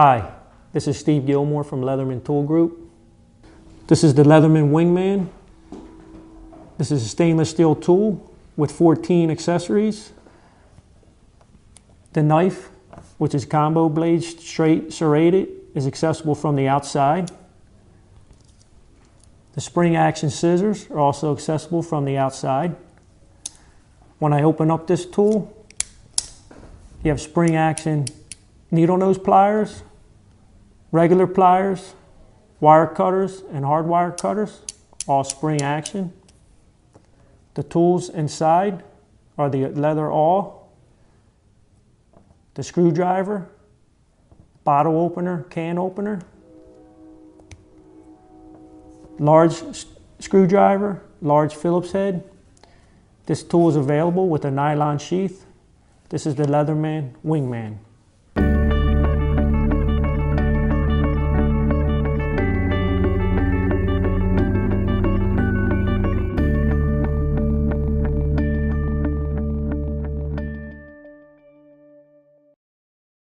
Hi, this is Steve Gilmore from Leatherman Tool Group. This is the Leatherman WINGMAN. This is a stainless steel tool with 14 accessories. The knife, which is combo blade straight serrated, is accessible from the outside. The spring action scissors are also accessible from the outside. When I open up this tool, you have spring action needle nose pliers, regular pliers, wire cutters, and hard wire cutters, all spring action. The tools inside are the leather awl, the screwdriver, bottle opener, can opener, large screwdriver, large Phillips head. This tool is available with a nylon sheath. This is the Leatherman WINGMAN.